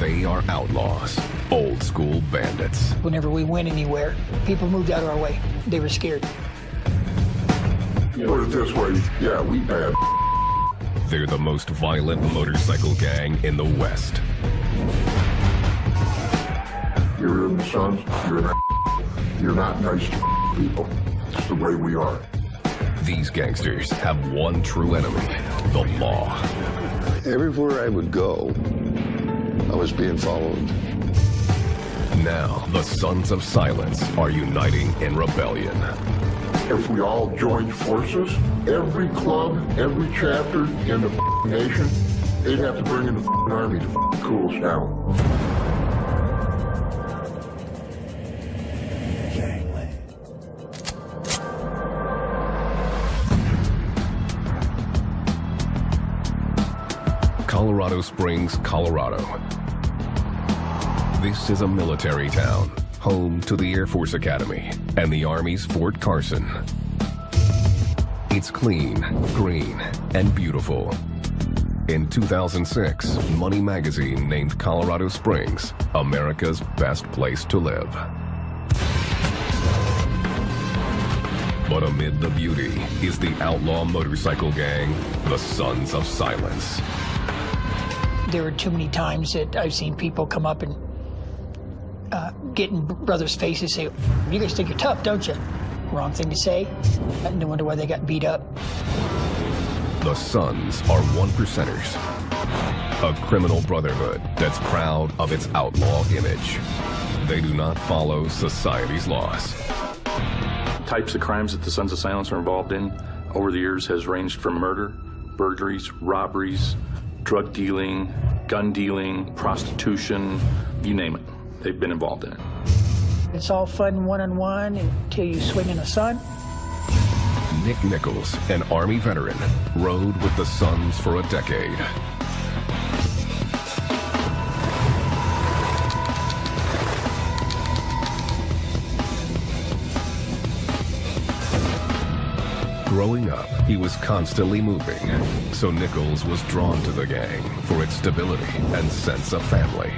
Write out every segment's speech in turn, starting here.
They are outlaws, old school bandits. Whenever we went anywhere, people moved out of our way. They were scared. Put it this way, yeah, we bad. They're the most violent motorcycle gang in the West. You're in the Sons, you're not nice to people. It's the way we are. These gangsters have one true enemy, the law. Everywhere I would go, I was being followed. Now, the Sons of Silence are uniting in rebellion. If we all joined forces, every club, every chapter in the nation, they'd have to bring in the army to cool us down. Colorado Springs, Colorado. This is a military town, home to the Air Force Academy and the Army's Fort Carson. It's clean, green, and beautiful. In 2006, Money Magazine named Colorado Springs America's best place to live. But amid the beauty is the outlaw motorcycle gang, the Sons of Silence. There were too many times that I've seen people come up and get in brothers' faces and say, "You guys think you're tough, don't you?" Wrong thing to say. No wonder why they got beat up. The Sons are one percenters, a criminal brotherhood that's proud of its outlaw image. They do not follow society's laws. Types of crimes that the Sons of Silence are involved in over the years has ranged from murder, burglaries, robberies, drug dealing, gun dealing, prostitution, you name it. They've been involved in it. It's all fun one-on-one until you swing in a sun. Nick Nichols, an Army veteran, rode with the Sons for a decade. Growing up, he was constantly moving, so Nichols was drawn to the gang for its stability and sense of family.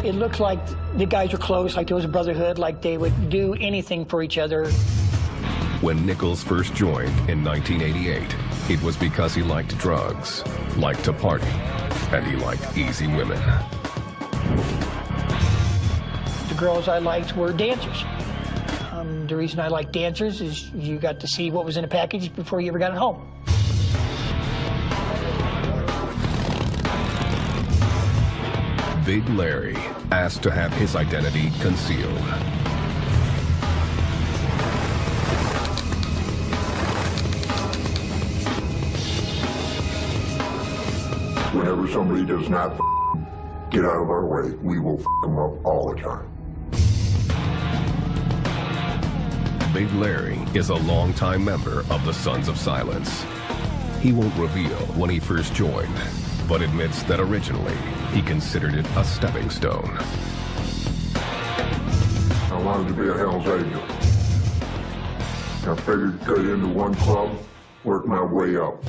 It looked like the guys were close, like there was a brotherhood, like they would do anything for each other. When Nichols first joined in 1988, it was because he liked drugs, liked to party, and he liked easy women. The girls I liked were dancers. The reason I like dancers is you got to see what was in a package before you ever got it home. Big Larry asked to have his identity concealed. Whenever somebody does not get out of our way, we will them up all the time. Big Larry is a longtime member of the Sons of Silence. He won't reveal when he first joined, but admits that originally he considered it a stepping stone. I wanted to be a Hell's Angel. I figured get into one club, work my way up.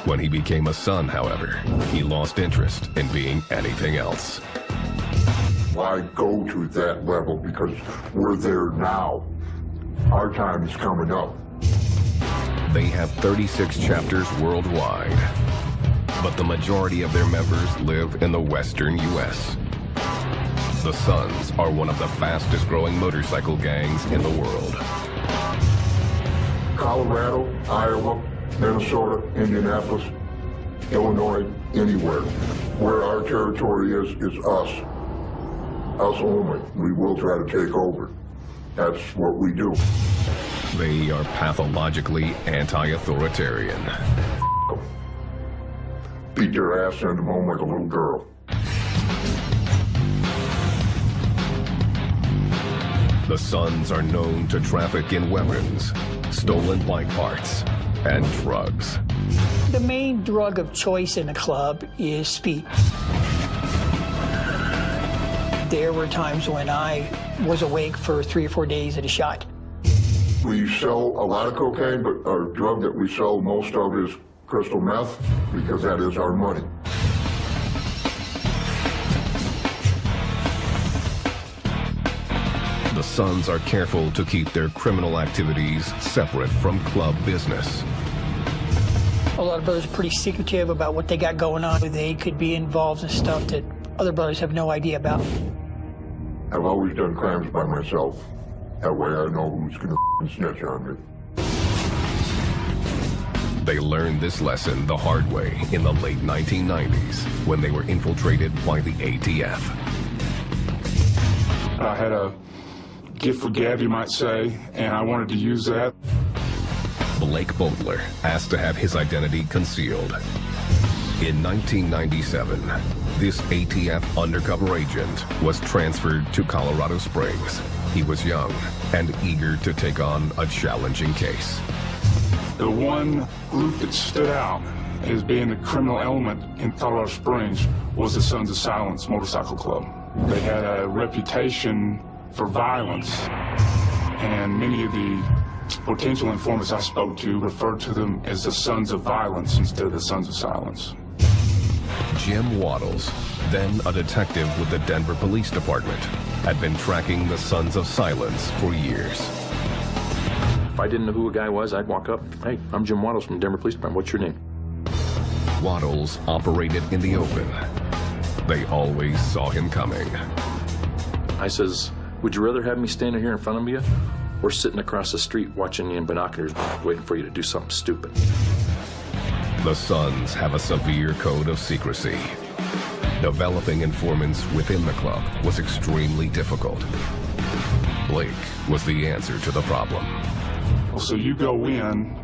When he became a Son, however, he lost interest in being anything else. Why go to that level? Because we're there now. Our time is coming up. They have 36 chapters worldwide, but the majority of their members live in the western U.S. The Sons are one of the fastest growing motorcycle gangs in the world. Colorado, Iowa, Minnesota, Indianapolis, Illinois, anywhere. Where our territory is us. Us only. We will try to take over. That's what we do. They are pathologically anti-authoritarian. Beat their ass, send them home like a little girl. The Sons are known to traffic in weapons, stolen bike parts, and drugs. The main drug of choice in a club is speed. There were times when I was awake for 3 or 4 days at a shot. We sell a lot of cocaine, but our drug that we sell most of is crystal meth, because that is our money. The Sons are careful to keep their criminal activities separate from club business. A lot of brothers are pretty secretive about what they got going on. They could be involved in stuff that other brothers have no idea about. I've always done crimes by myself. That way I know who's gonna snitch on me. They learned this lesson the hard way in the late 1990s when they were infiltrated by the ATF. I had a gift for gab, you might say, and I wanted to use that. Blake Boatler asked to have his identity concealed. In 1997, this ATF undercover agent was transferred to Colorado Springs. He was young and eager to take on a challenging case. The one group that stood out as being the criminal element in Colorado Springs was the Sons of Silence Motorcycle Club. They had a reputation for violence, and many of the potential informants I spoke to referred to them as the Sons of Violence instead of the Sons of Silence. Jim Waddles, then a detective with the Denver Police Department, had been tracking the Sons of Silence for years. If I didn't know who a guy was, I'd walk up, "Hey, I'm Jim Waddles from Denver Police Department. What's your name?" Waddles operated in the open. They always saw him coming. I says, "Would you rather have me standing here in front of you or sitting across the street watching you in binoculars waiting for you to do something stupid?" The Sons have a severe code of secrecy. Developing informants within the club was extremely difficult. Blake was the answer to the problem. So you go in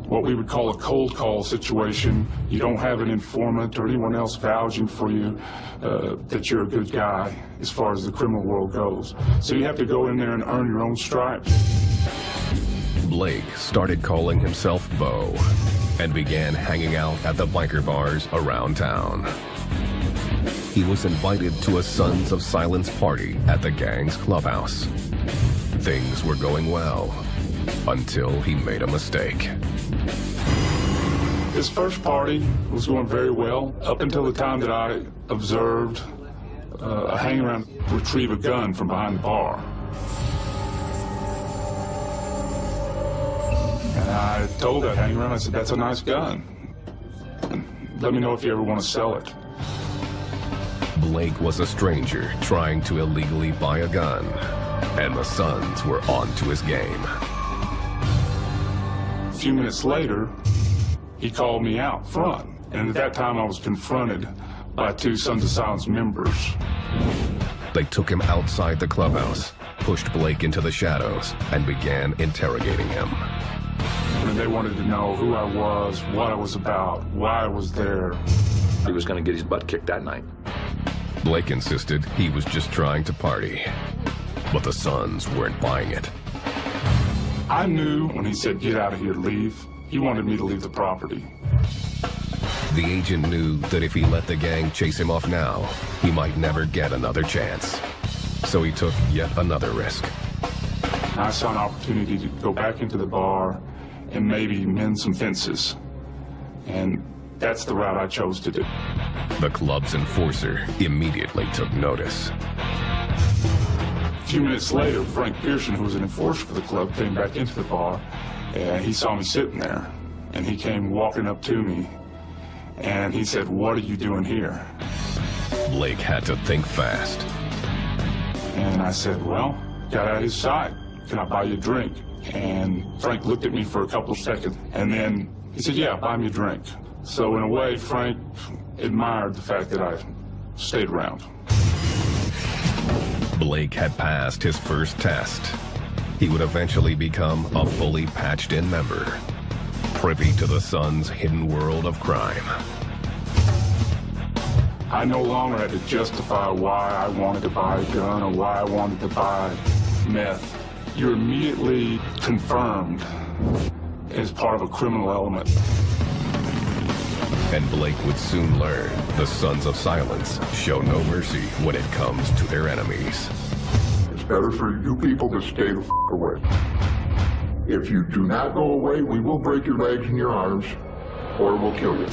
what we would call a cold call situation. You don't have an informant or anyone else vouching for you that you're a good guy as far as the criminal world goes. So you have to go in there and earn your own stripes. Blake started calling himself Bo and began hanging out at the biker bars around town. He was invited to a Sons of Silence party at the gang's clubhouse. Things were going well until he made a mistake. This first party was going very well up until the time that I observed a hangaround retrieve a gun from behind the bar. And I told that hangaround, I said, "That's a nice gun. Let me know if you ever want to sell it." Blake was a stranger trying to illegally buy a gun, and the Sons were on to his game. A few minutes later, he called me out front, and at that time I was confronted by two Sons of Silence members. They took him outside the clubhouse, pushed Blake into the shadows, and began interrogating him. And they wanted to know who I was, what I was about, why I was there. He was going to get his butt kicked that night. Blake insisted he was just trying to party, but the Sons weren't buying it. I knew when he said, "Get out of here, leave," he wanted me to leave the property. The agent knew that if he let the gang chase him off now, he might never get another chance. So he took yet another risk. I saw an opportunity to go back into the bar and maybe mend some fences. And that's the route I chose to do. The club's enforcer immediately took notice. A few minutes later, Frank Pearson, who was an enforcer for the club, came back into the bar, and he saw me sitting there. And he came walking up to me, and he said, "What are you doing here?" Blake had to think fast. And I said, "Well, got out of his sight. Can I buy you a drink?" And Frank looked at me for a couple of seconds, and then he said, "Yeah, buy me a drink." So in a way, Frank admired the fact that I stayed around. Blake had passed his first test. He would eventually become a fully patched-in member, privy to the Sons' hidden world of crime. I no longer had to justify why I wanted to buy a gun or why I wanted to buy meth. You're immediately confirmed as part of a criminal element. And Blake would soon learn the Sons of Silence show no mercy when it comes to their enemies. It's better for you people to stay the f*** away. If you do not go away, we will break your legs and your arms, or we'll kill you.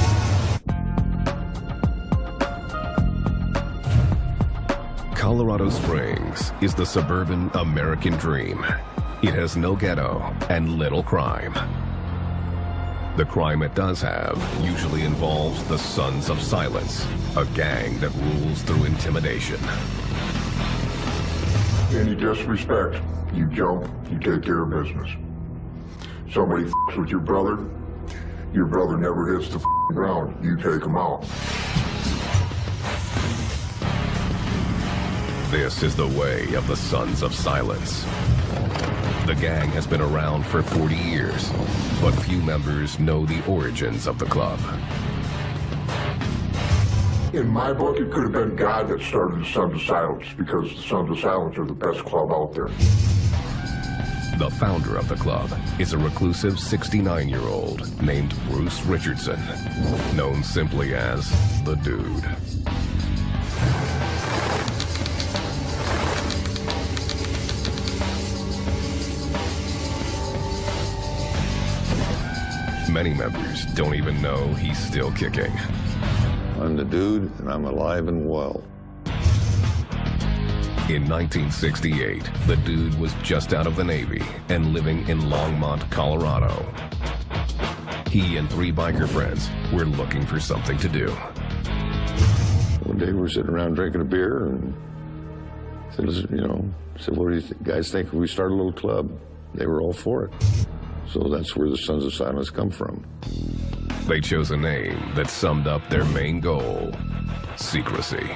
Colorado Springs is the suburban American dream. It has no ghetto and little crime. The crime it does have usually involves the Sons of Silence, a gang that rules through intimidation. Any disrespect, you jump, you take care of business. Somebody f***s with your brother never hits the ground, you take him out. This is the way of the Sons of Silence. The gang has been around for 40 years, but few members know the origins of the club. In my book, it could have been God that started the Sons of Silence, because the Sons of Silence are the best club out there. The founder of the club is a reclusive 69-year-old named Bruce Richardson, known simply as the Dude. Many members don't even know he's still kicking. I'm the Dude, and I'm alive and well. In 1968, the Dude was just out of the Navy and living in Longmont, Colorado. He and 3 biker friends were looking for something to do. One day we were sitting around drinking a beer and said, what do you guys think if we start a little club? They were all for it. So that's where the Sons of Silence come from. They chose a name that summed up their main goal: secrecy.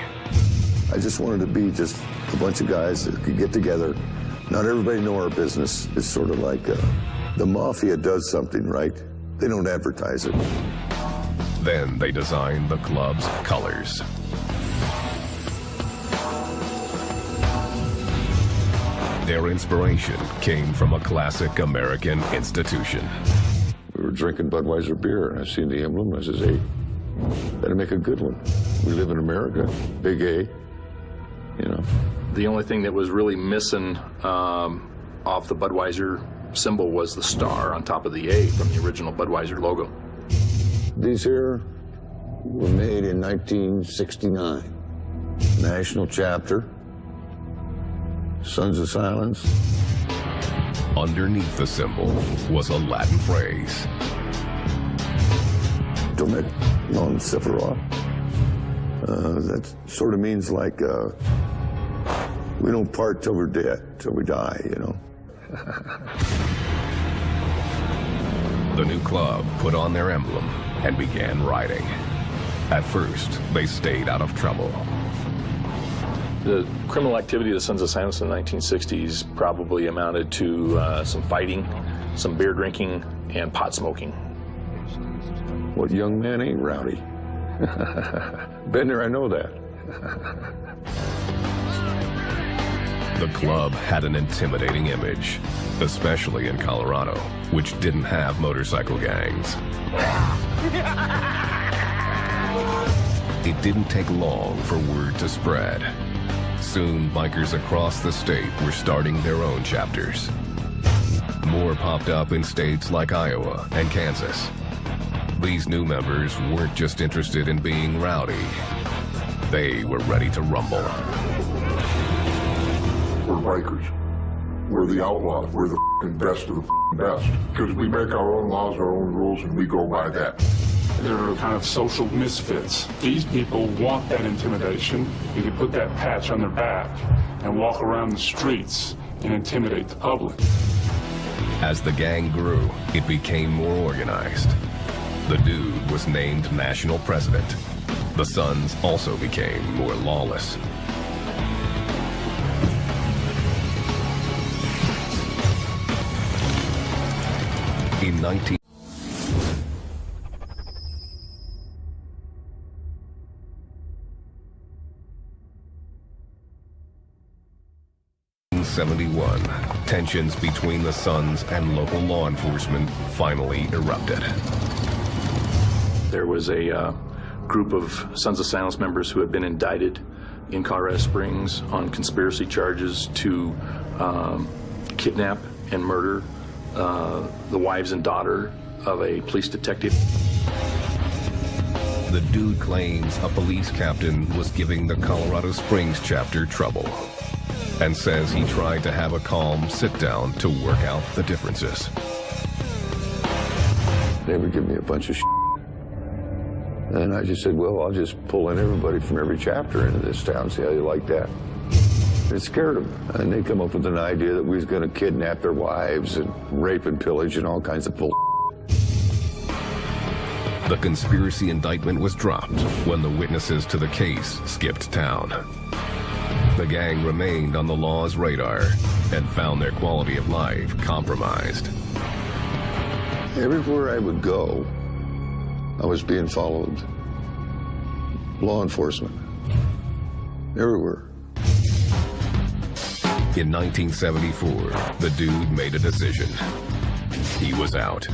I just wanted to be just a bunch of guys that could get together. Not everybody know our business. It's sort of like the mafia does something, right? They don't advertise it. Then they designed the club's colors. Their inspiration came from a classic American institution. We were drinking Budweiser beer, and I seen the emblem, and I says, hey, that'll make a good one. We live in America, big A, The only thing that was really missing off the Budweiser symbol was the star on top of the A from the original Budweiser logo. These here were made in 1969. National chapter, Sons of Silence. Underneath the symbol was a Latin phrase. Domet non separa. That sort of means like, we don't part till we're dead, till we die, The new club put on their emblem and began riding. At first, they stayed out of trouble. The criminal activity of the Sons of Silence in the 1960s probably amounted to some fighting, some beer drinking, and pot smoking. What young man ain't rowdy? Been there, I know that. The club had an intimidating image, especially in Colorado, which didn't have motorcycle gangs. It didn't take long for word to spread. Soon, bikers across the state were starting their own chapters. More popped up in states like Iowa and Kansas. These new members weren't just interested in being rowdy. They were ready to rumble. We're bikers. We're the outlaws. We're the best of the best. Because we make our own laws, our own rules, and we go by that. They're kind of social misfits. These people want that intimidation. You can put that patch on their back and walk around the streets and intimidate the public. As the gang grew, it became more organized. The Dude was named national president. The Sons also became more lawless. In 1971, tensions between the Sons and local law enforcement finally erupted. There was a group of Sons of Silence members who had been indicted in Colorado Springs on conspiracy charges to kidnap and murder the wives and daughter of a police detective. The The dude claims a police captain was giving the Colorado Springs chapter trouble and says he tried to have a calm sit-down to work out the differences. They would give me a bunch of shit. And I just said, well, I'll just pull in everybody from every chapter into this town, see how you like that. It scared them. And they come up with an idea that we was going to kidnap their wives and rape and pillage and all kinds of bull. The conspiracy indictment was dropped when the witnesses to the case skipped town. The gang remained on the law's radar and found their quality of life compromised. Everywhere I would go, I was being followed. Law enforcement. Everywhere. In 1974, the dude made a decision. He was out.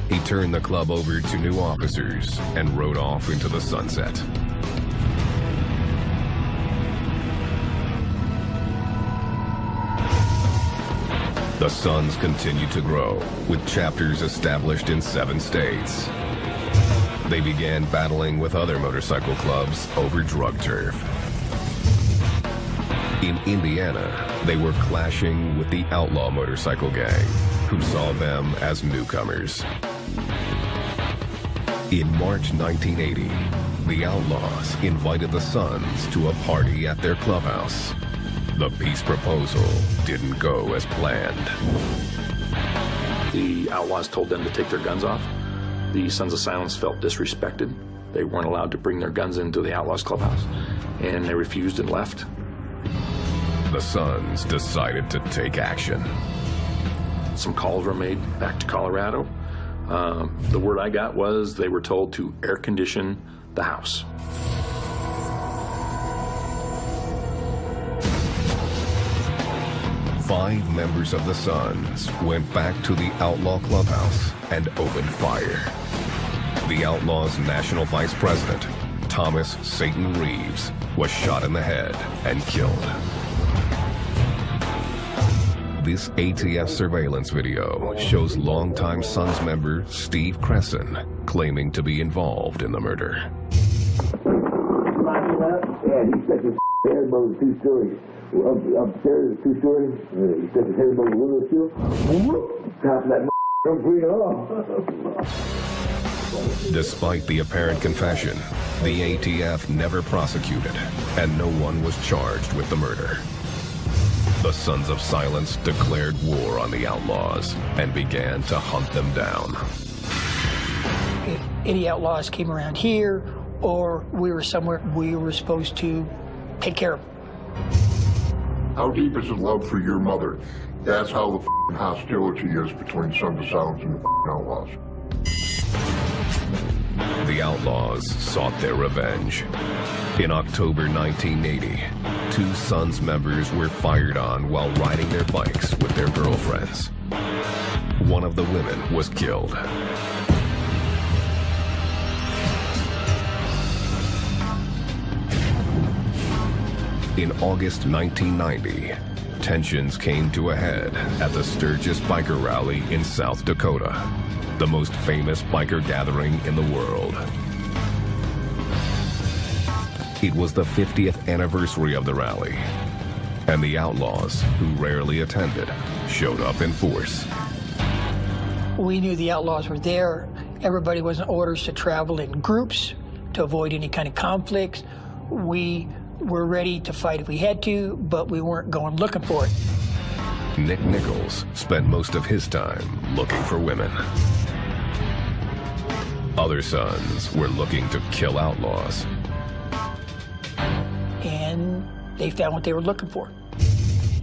He turned the club over to new officers and rode off into the sunset. The Sons continued to grow, with chapters established in 7 states. They began battling with other motorcycle clubs over drug turf. In Indiana, they were clashing with the outlaw motorcycle gang, who saw them as newcomers. In March 1980, the Outlaws invited the Sons to a party at their clubhouse. The peace proposal didn't go as planned. The Outlaws told them to take their guns off. The Sons of Silence felt disrespected. They weren't allowed to bring their guns into the Outlaws clubhouse, and they refused and left. The Sons decided to take action. Some calls were made back to Colorado. The word I got was they were told to air condition the house. Five members of the Sons went back to the Outlaw Clubhouse and opened fire. The Outlaws' national vice president, Thomas Satan Reeves, was shot in the head and killed. This ATF surveillance video shows longtime Sons member Steve Cresson claiming to be involved in the murder. Yeah, he stuck his head above the 2 stories. Upstairs, the 2 stories, he stuck his head above the window sill. Top of that come clean off. Despite the apparent confession, the ATF never prosecuted, and no one was charged with the murder. The Sons of Silence declared war on the Outlaws and began to hunt them down. If any outlaws came around here or we were somewhere, we were supposed to take care of them. How deep is the love for your mother? That's how the hostility is between Sons of Silence and the Outlaws. The Outlaws sought their revenge. In October 1980, 2 Sons members were fired on while riding their bikes with their girlfriends. One of the women was killed. In August 1990, tensions came to a head at the Sturgis Biker Rally in South Dakota, the most famous biker gathering in the world. It was the 50th anniversary of the rally, and the Outlaws, who rarely attended, showed up in force. We knew the Outlaws were there. Everybody was in orders to travel in groups to avoid any kind of conflicts. We were ready to fight if we had to, but we weren't going looking for it. Nick Nichols spent most of his time looking for women. Other Sons were looking to kill outlaws. And they found what they were looking for.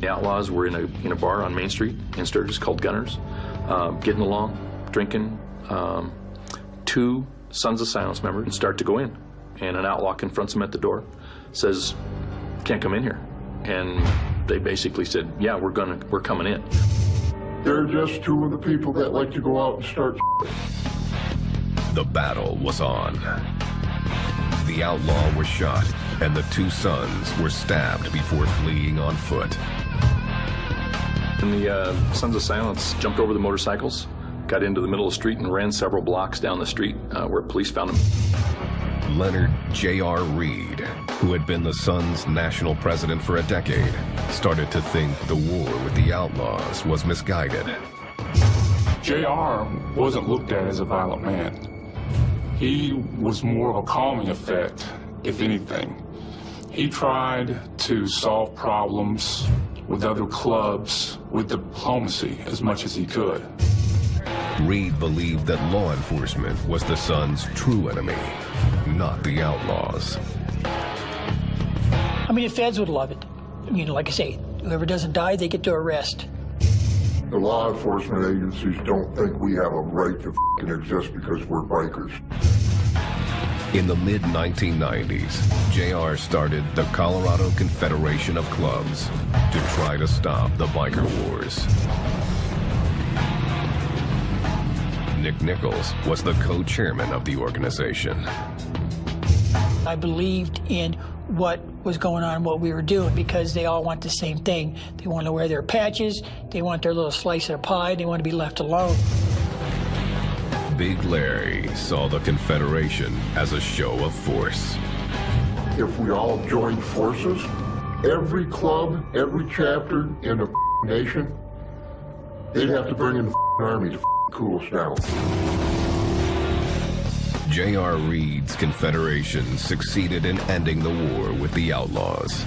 The Outlaws were in a bar on Main Street in Sturgis called Gunners, getting along, drinking. 2 Sons of Silence members start to go in, and an outlaw confronts them at the door, says, "Can't come in here." And they basically said, "Yeah, we're coming in." They're just 2 of the people that like to go out and start. The battle was on. The outlaw was shot, and the 2 Sons were stabbed before fleeing on foot. And the Sons of Silence jumped over the motorcycles, got into the middle of the street, and ran several blocks down the street where police found them. Leonard J.R. Reed, who had been the Suns' national president for a decade, started to think the war with the Outlaws was misguided. JR wasn't looked at as a violent man. He was more of a calming effect, if anything. He tried to solve problems with other clubs with diplomacy as much as he could. Reed believed that law enforcement was the Suns' true enemy, not the Outlaws. I mean, the feds would love it. You know, like I say, whoever doesn't die, they get to arrest. The law enforcement agencies don't think we have a right to f***ing exist because we're bikers. In the mid-1990s, JR started the Colorado Confederation of Clubs to try to stop the biker wars. Nick Nichols was the co-chairman of the organization. I believed in what was going on, what we were doing, because they all want the same thing. They want to wear their patches, they want their little slice of pie, they want to be left alone. Big Larry saw the Confederation as a show of force. If we all joined forces, every club, every chapter in the nation, they'd have to bring in the army to cool us down. J.R. Reed's Confederation succeeded in ending the war with the Outlaws.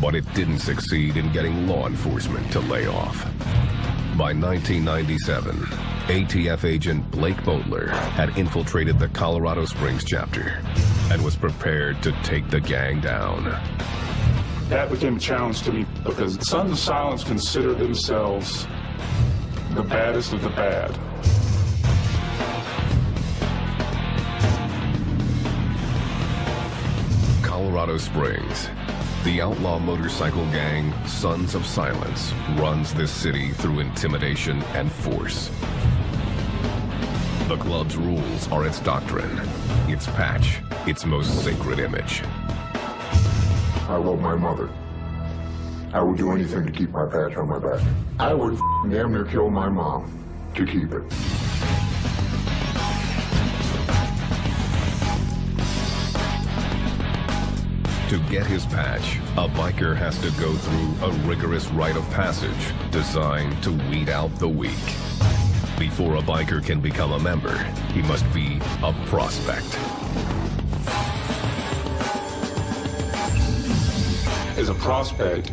But it didn't succeed in getting law enforcement to lay off. By 1997, ATF agent Blake Boatler had infiltrated the Colorado Springs chapter and was prepared to take the gang down. That became a challenge to me because Sons of Silence consider themselves the baddest of the bad. Colorado Springs. The outlaw motorcycle gang, Sons of Silence, runs this city through intimidation and force. The club's rules are its doctrine, its patch, its most sacred image. I love my mother. I would do anything to keep my patch on my back. I would damn near kill my mom to keep it. To get his patch, a biker has to go through a rigorous rite of passage designed to weed out the weak. Before a biker can become a member, he must be a prospect. As a prospect,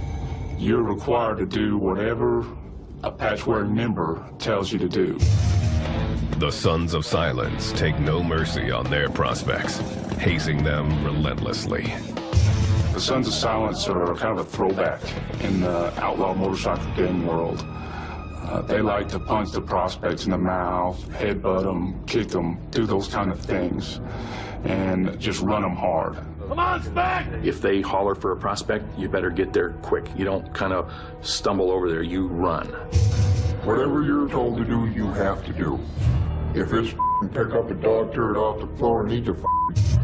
you're required to do whatever a patch-wearing member tells you to do. The Sons of Silence take no mercy on their prospects, hazing them relentlessly. The Sons of Silence are kind of a throwback in the outlaw motorcycle gang world. They like to punch the prospects in the mouth, headbutt them, kick them, do those kind of things, and just run them hard. Come on, Spec! If they holler for a prospect, you better get there quick. You don't kind of stumble over there, you run. Whatever you're told to do, you have to do. If it's pick up a dog turd off the floor and eat the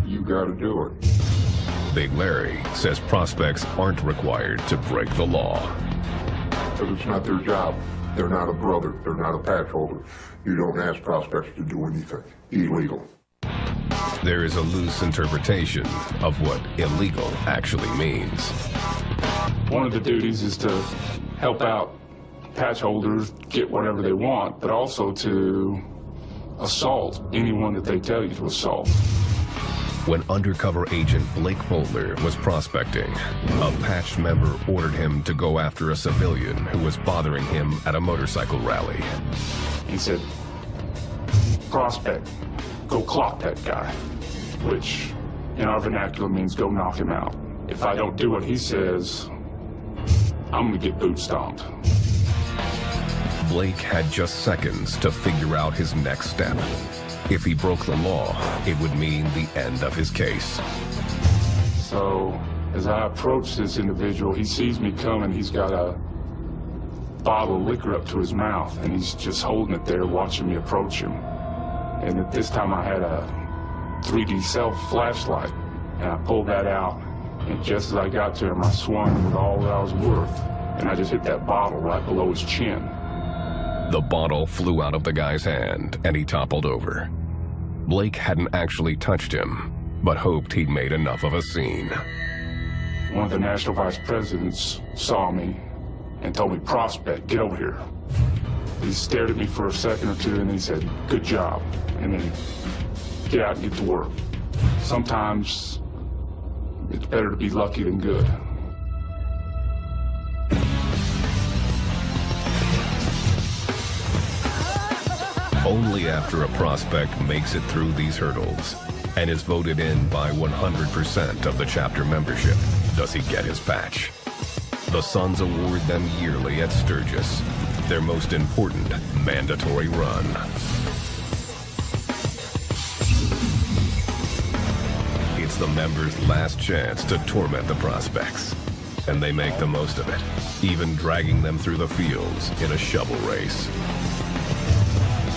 you gotta do it. Big Larry says prospects aren't required to break the law. Because it's not their job. They're not a brother. They're not a patch holder. You don't ask prospects to do anything illegal. There is a loose interpretation of what illegal actually means. One of the duties is to help out patch holders get whatever they want, but also to assault anyone that they tell you to assault. When undercover agent Blake Boatler was prospecting, a patched member ordered him to go after a civilian who was bothering him at a motorcycle rally. He said, prospect, go clock that guy, which in our vernacular means go knock him out. If I don't do what he says, I'm gonna get boot stomped. Blake had just seconds to figure out his next step. If he broke the law, it would mean the end of his case. So, as I approach this individual, he sees me coming. He's got a bottle of liquor up to his mouth, and he's just holding it there, watching me approach him. And at this time, I had a 3D self flashlight, and I pulled that out. And just as I got to him, I swung with all that I was worth, and I just hit that bottle right below his chin. The bottle flew out of the guy's hand, and he toppled over. Blake hadn't actually touched him, but hoped he'd made enough of a scene. One of the national vice presidents saw me and told me, "Prospect, get over here." He stared at me for a second or two and he said, "Good job," and then get out and get to work. Sometimes it's better to be lucky than good. Only after a prospect makes it through these hurdles and is voted in by 100% of the chapter membership does he get his patch. The Suns award them yearly at Sturgis, their most important mandatory run. It's the members' last chance to torment the prospects, and they make the most of it, even dragging them through the fields in a shovel race.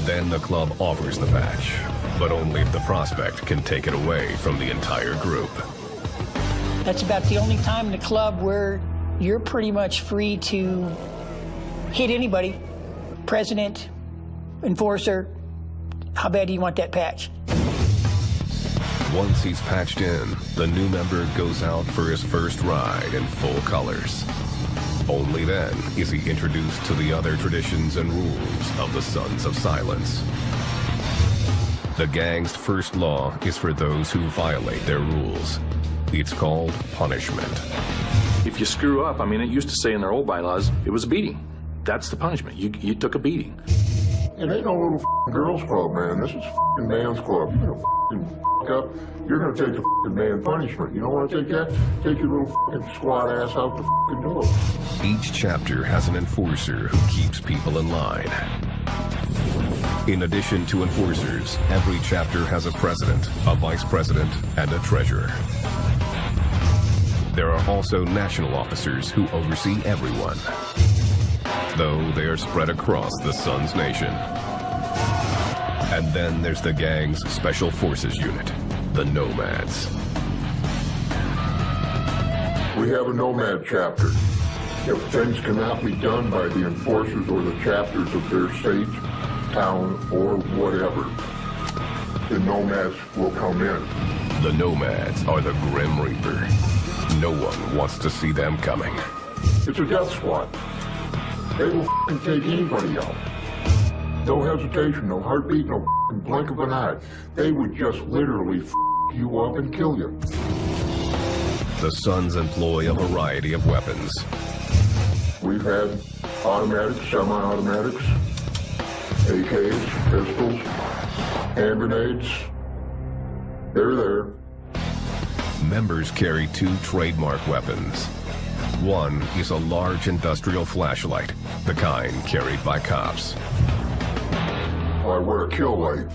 Then the club offers the patch, but only if the prospect can take it away from the entire group. That's about the only time in the club where you're pretty much free to hit anybody. President, enforcer, how bad do you want that patch? Once he's patched in, the new member goes out for his first ride in full colors. Only then is he introduced to the other traditions and rules of the Sons of Silence. The gang's first law is for those who violate their rules. It's called punishment. If you screw up, I mean, it used to say in their old bylaws, it was a beating. That's the punishment. You took a beating. It ain't no little girls club, man. This is man's club. You're gonna f up, you're gonna take the man punishment. You don't want to take that? Take your little squat ass out the door. Each chapter has an enforcer who keeps people in line. In addition to enforcers, every chapter has a president, a vice president, and a treasurer. There are also national officers who oversee everyone, though they are spread across the Suns Nation. And then there's the gang's Special Forces unit, the Nomads. We have a nomad chapter. If things cannot be done by the enforcers or the chapters of their state, town, or whatever, the nomads will come in. The Nomads are the Grim Reaper. No one wants to see them coming. It's a death squad. They will take anybody out. No hesitation, no heartbeat, no blink of an eye. They would just literally you up and kill you. The Suns employ a variety of weapons. We've had automatics, semi-automatics, AKs, pistols, hand grenades. They're there. Members carry 2 trademark weapons. One is a large industrial flashlight, the kind carried by cops. I wear a kill light.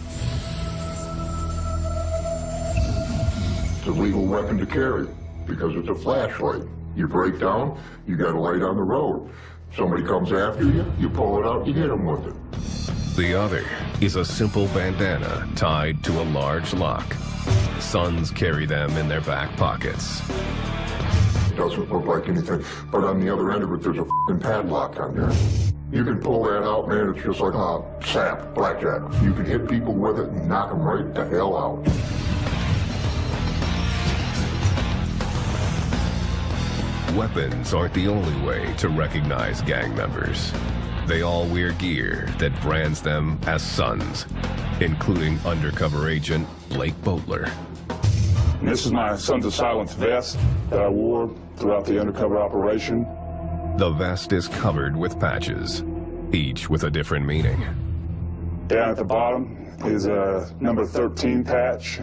It's a legal weapon to carry because it's a flashlight. You break down, you got a light on the road. Somebody comes after you, you pull it out, you hit them with it. The other is a simple bandana tied to a large lock. Suns carry them in their back pockets. It doesn't look like anything, but on the other end of it, there's a padlock on there. You can pull that out, man, it's just like a sap, blackjack. You can hit people with it and knock them right the hell out. Weapons aren't the only way to recognize gang members. They all wear gear that brands them as Suns, including undercover agent Blake Boatler. And this is my Sons of Silence vest that I wore throughout the undercover operation. The vest is covered with patches, each with a different meaning. Down at the bottom is a number 13 patch,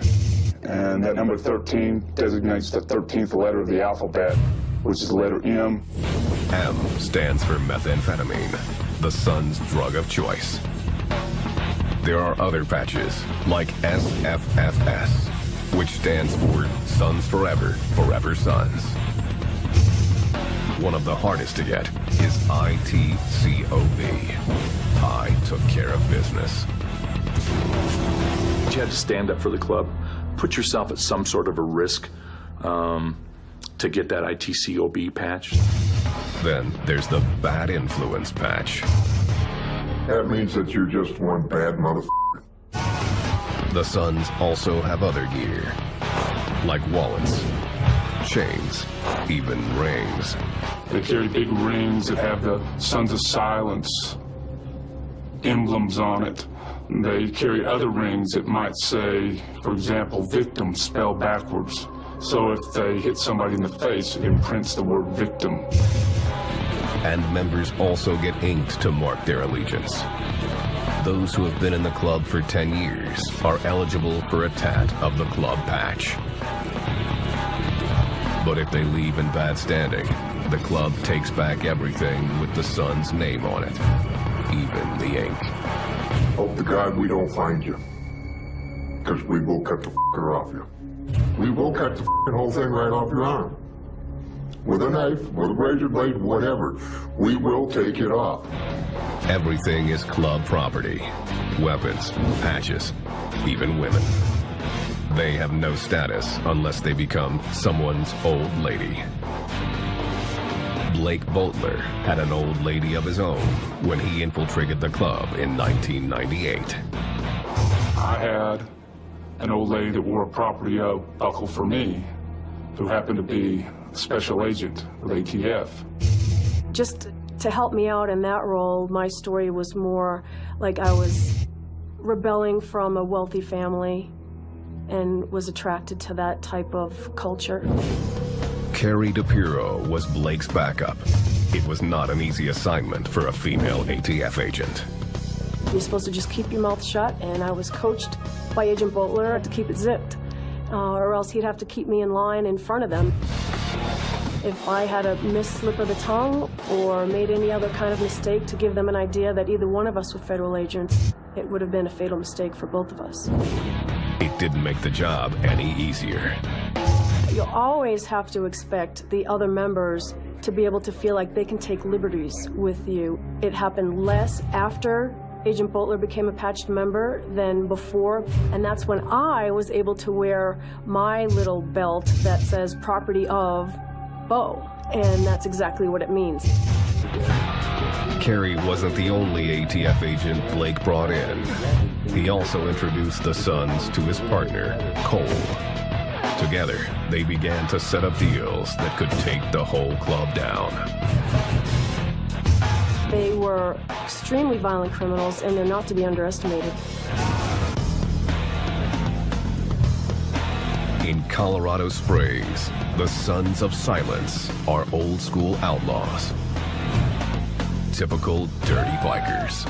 and that number 13 designates the 13th letter of the alphabet, which is the letter M. M stands for methamphetamine, the Suns' drug of choice. There are other patches, like SFFS, which stands for Suns Forever, Forever Suns. One of the hardest to get is ITCOB. I took care of business. You had to stand up for the club, put yourself at some sort of a risk to get that ITCOB patch. Then there's the bad influence patch. That means that you're just one bad motherfucker. The Sons also have other gear, like wallets, chains, even rings. They carry big rings that have the Sons of Silence emblems on it. They carry other rings that might say, for example, victim spelled backwards. So if they hit somebody in the face, it imprints the word victim. And members also get inked to mark their allegiance. Those who have been in the club for 10 years are eligible for a tat of the club patch. But if they leave in bad standing, the club takes back everything with the Sons' name on it, even the ink. Hope to God we don't find you, because we will cut the f***er off you. We will cut the f***ing whole thing right off your arm. With a knife, with a razor blade, whatever. We will take it off. Everything is club property. Weapons, patches, even women. They have no status unless they become someone's old lady. Blake Boatler had an old lady of his own when he infiltrated the club in 1998. I had an old lady that wore a property buckle for me, who happened to be a special agent of ATF. Just to help me out in that role, my story was more like I was rebelling from a wealthy family and was attracted to that type of culture. Carrie DePiro was Blake's backup. It was not an easy assignment for a female ATF agent. You're supposed to just keep your mouth shut, and I was coached by Agent Boatler to keep it zipped, or else he'd have to keep me in line in front of them. If I had a misslip of the tongue or made any other kind of mistake to give them an idea that either one of us were federal agents, it would have been a fatal mistake for both of us. It didn't make the job any easier. You always have to expect the other members to be able to feel like they can take liberties with you. It happened less after Agent Boatler became a patched member than before, and that's when I was able to wear my little belt that says property of Bo, and that's exactly what it means. Carrie wasn't the only ATF agent Blake brought in. He also introduced the Sons to his partner, Cole. Together, they began to set up deals that could take the whole club down. They were extremely violent criminals, and they're not to be underestimated. In Colorado Springs, the Sons of Silence are old-school outlaws. Typical dirty bikers.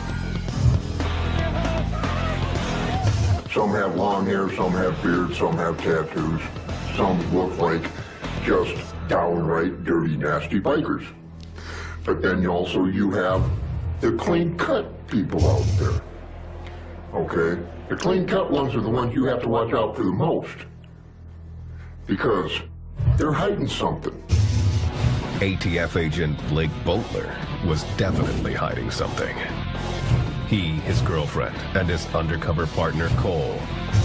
Some have long hair, some have beards, some have tattoos. Some look like just downright dirty, nasty bikers. But then you have the clean-cut people out there. Okay? The clean-cut ones are the ones you have to watch out for the most. Because they're hiding something. ATF agent Blake Boatler was definitely hiding something. He, his girlfriend, and his undercover partner Cole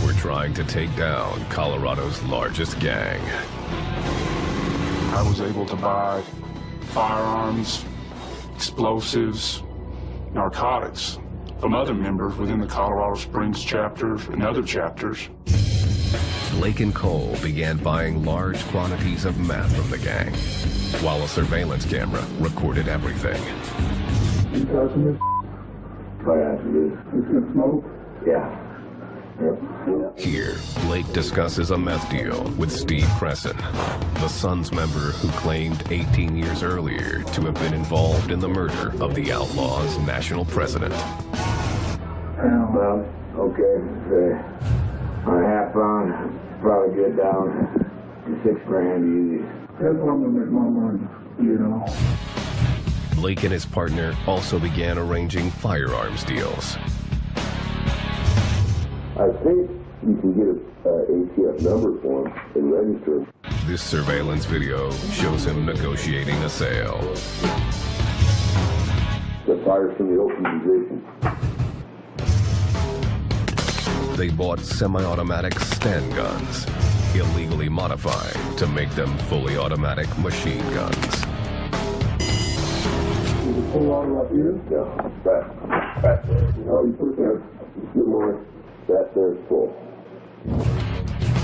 were trying to take down Colorado's largest gang. I was able to buy firearms, explosives, narcotics from other members within the Colorado Springs chapters and other chapters. Blake and Cole began buying large quantities of meth from the gang, while a surveillance camera recorded everything. You touching this? Oh, yeah, it is. It's gonna smoke? Yeah. Yep. Here, Blake discusses a meth deal with Steve Cresson, the Sons member who claimed 18 years earlier to have been involved in the murder of the Outlaws' national president. Well, okay, on a half pound, probably good down to $6 grand easy. That's what I'm gonna make my money, you know. Blake and his partner also began arranging firearms deals. I think you can get an ATF number for him and register him. This surveillance video shows him negotiating a sale. The fire's from the open position. They bought semi-automatic Sten guns, illegally modified to make them fully automatic machine guns. Pull on up here? No, back there. Oh, you put that, get more. That there's full.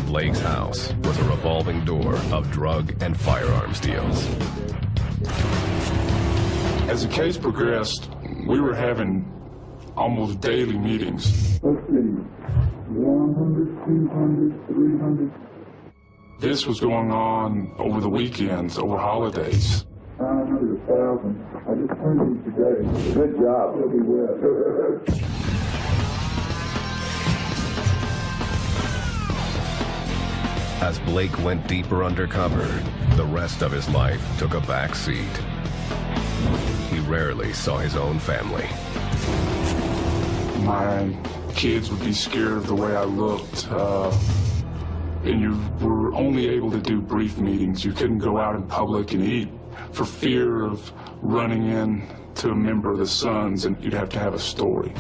Blake's house was a revolving door of drug and firearms deals. As the case progressed, we were having almost daily meetings. Let's see, 100, 200, 300. This was going on over the weekends, over holidays. 900, 1,000. I just turned these today. Good job. It'll be well. As Blake went deeper undercover, the rest of his life took a back seat. He rarely saw his own family. My kids would be scared of the way I looked. And you were only able to do brief meetings. You couldn't go out in public and eat for fear of running into a member of the Sons, and you'd have to have a story.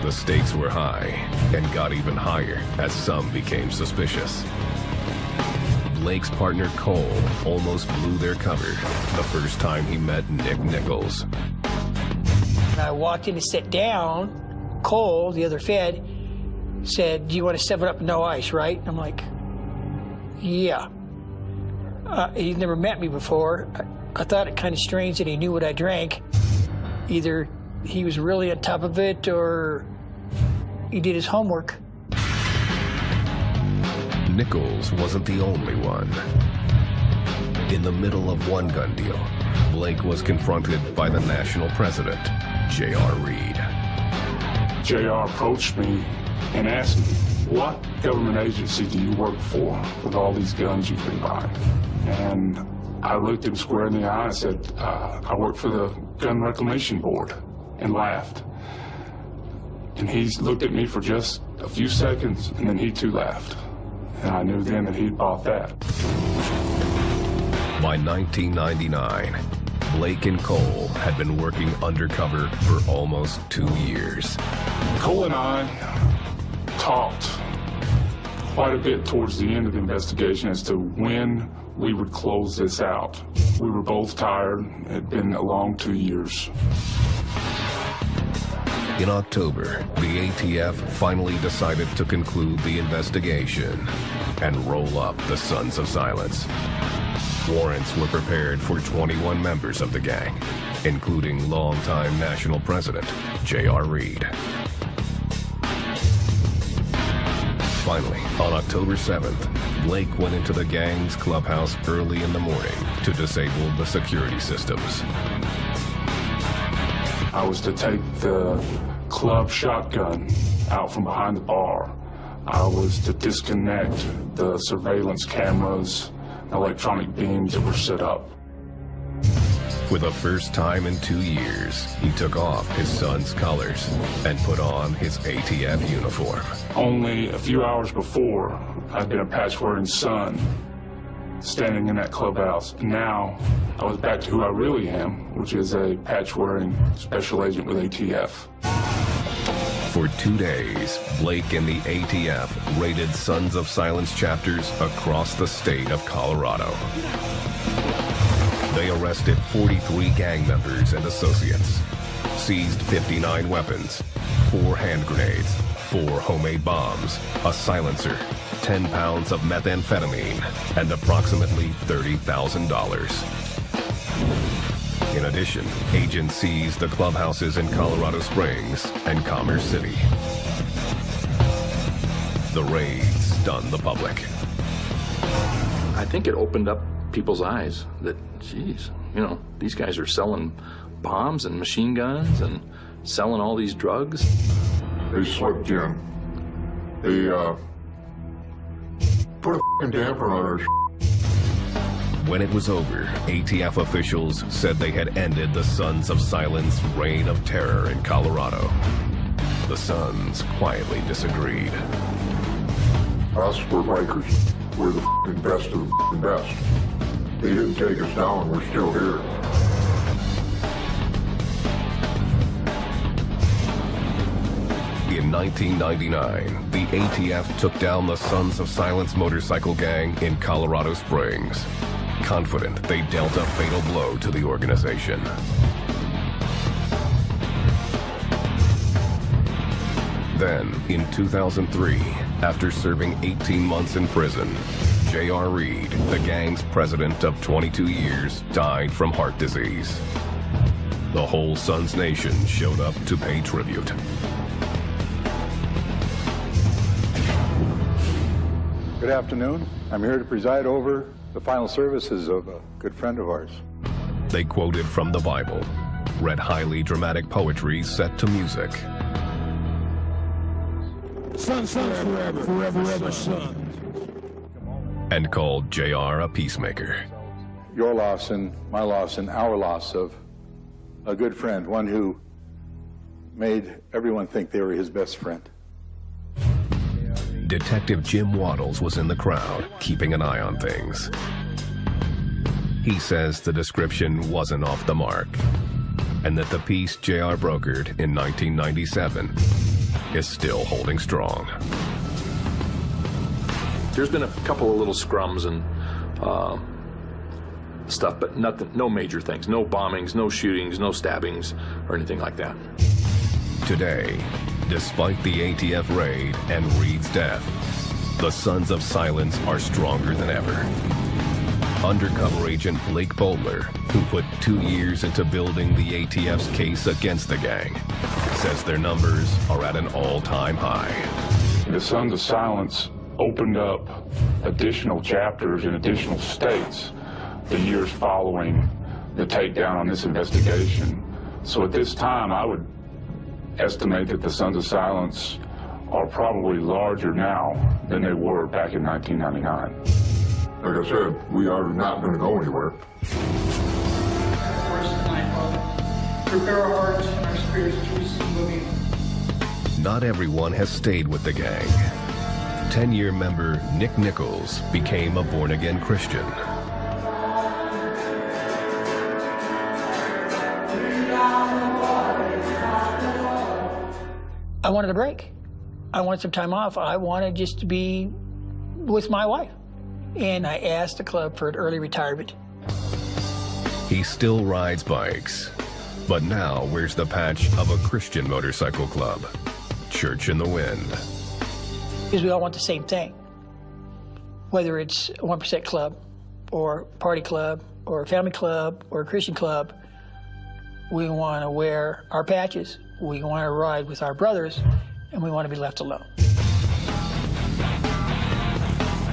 The stakes were high and got even higher as some became suspicious. Blake's partner Cole almost blew their cover the first time he met Nick Nichols. When I walked in to sit down, Cole, the other Fed, said, "Do you want a 7-Up and no ice, right?" I'm like, "Yeah." He'd never met me before. I thought it kind of strange that he knew what I drank. Either he was really on top of it or he did his homework. Nichols wasn't the only one. In the middle of one gun deal, Blake was confronted by the national president, J.R. Reed. J.R. approached me and asked me, "What government agency do you work for with all these guns you've been buying?" And I looked him square in the eye and said, "I work for the Gun Reclamation Board," and laughed. And he looked at me for just a few seconds, and then he too laughed. And I knew then that he'd bought that. By 1999, Blake and Cole had been working undercover for almost 2 years. Cole and I talked quite a bit towards the end of the investigation as to when we would close this out. We were both tired. It had been a long 2 years. In October, the ATF finally decided to conclude the investigation and roll up the Sons of Silence. Warrants were prepared for 21 members of the gang, including longtime national president J.R. Reed. Finally, on October 7th, Blake went into the gang's clubhouse early in the morning to disable the security systems. I was to take the club shotgun out from behind the bar. I was to disconnect the surveillance cameras, electronic beams that were set up. For the first time in 2 years, he took off his son's colors and put on his ATF uniform. Only a few hours before, I'd been a patch-wearing son standing in that clubhouse. Now, I was back to who I really am, which is a patch-wearing special agent with ATF. For 2 days, Blake and the ATF raided Sons of Silence chapters across the state of Colorado. They arrested 43 gang members and associates, seized 59 weapons, 4 hand grenades, 4 homemade bombs, a silencer, 10 pounds of methamphetamine, and approximately $30,000. In addition, agents seized the clubhouses in Colorado Springs and Commerce City. The raids stunned the public. I think it opened up people's eyes that, geez, you know, these guys are selling bombs and machine guns and selling all these drugs. They slipped in. They put a f***ing damper on our When it was over, ATF officials said they had ended the Sons of Silence reign of terror in Colorado. The Sons quietly disagreed. Us, we're bikers. We're the f***ing best of the f***ing best. They didn't take us down, we're still here. In 1999, the ATF took down the Sons of Silence motorcycle gang in Colorado Springs, confident they dealt a fatal blow to the organization. Then, in 2003, After serving 18 months in prison, J.R. Reed, the gang's president of 22 years, died from heart disease. The whole Sons Nation showed up to pay tribute. Good afternoon. I'm here to preside over the final services of a good friend of ours. They quoted from the Bible, read highly dramatic poetry set to music, Sons forever, forever, sons. and called J.R. a peacemaker. Your loss and my loss and our loss of a good friend, one who made everyone think they were his best friend. Detective Jim Waddles was in the crowd, keeping an eye on things. He says the description wasn't off the mark, and that the piece J.R. brokered in 1997 is still holding strong. There's been a couple of little scrums and stuff, but nothing, no major things, no bombings, no shootings, no stabbings, or anything like that. Today, despite the ATF raid and Reed's death, the Sons of Silence are stronger than ever. Undercover agent Blake Boltler, who put 2 years into building the ATF's case against the gang, says their numbers are at an all-time high. The Sons of Silence opened up additional chapters in additional states the years following the takedown on this investigation. So at this time, I would estimate that the Sons of Silence are probably larger now than they were back in 1999. Like I said, we are not going to go anywhere. Prepare our hearts and our spirits to receive of you. Not everyone has stayed with the gang. 10-year member Nick Nichols became a born-again Christian. I wanted a break. I wanted some time off. I wanted just to be with my wife. And I asked the club for an early retirement. He still rides bikes, but now wears the patch of a Christian motorcycle club, Church in the Wind. Because we all want the same thing. Whether it's a 1% club, or party club, or a family club, or a Christian club, we want to wear our patches, we want to ride with our brothers, and we want to be left alone.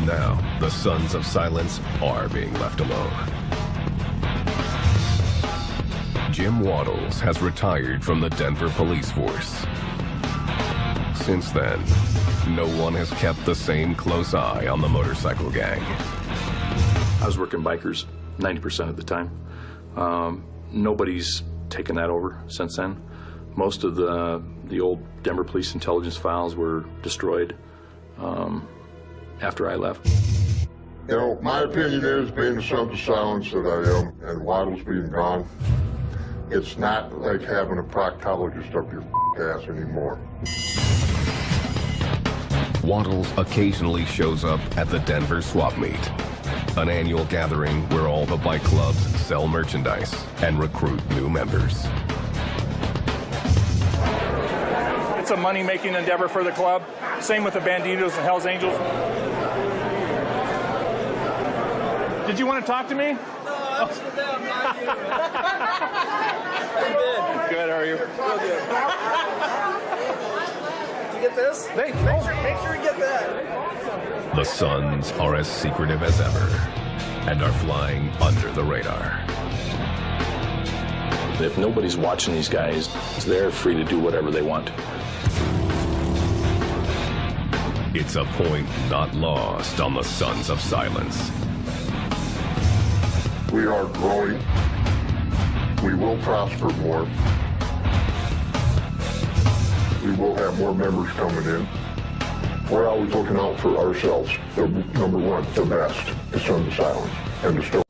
Now, the Sons of Silence are being left alone. Jim Waddles has retired from the Denver police force. Since then, no one has kept the same close eye on the motorcycle gang. I was working bikers 90% of the time. Nobody's taken that over since then. Most of the old Denver Police Intelligence files were destroyed after I left. You know, my opinion is, being the Sons of Silence that I am, and Waddles being gone, it's not like having a proctologist up your ass anymore. Waddles occasionally shows up at the Denver Swap Meet, an annual gathering where all the bike clubs sell merchandise and recruit new members. It's a money-making endeavor for the club. Same with the Banditos and Hells Angels. Did you want to talk to me? No, I was with them, not you. Good, how are you? Real good. Did you get this? Make sure you get that. The Sons are as secretive as ever and are flying under the radar. If nobody's watching these guys, they're free to do whatever they want. It's a point not lost on the Sons of Silence. We are growing. We will prosper more. We will have more members coming in. We're always looking out for ourselves. The number one, the best, the Sons of Silence, and the story.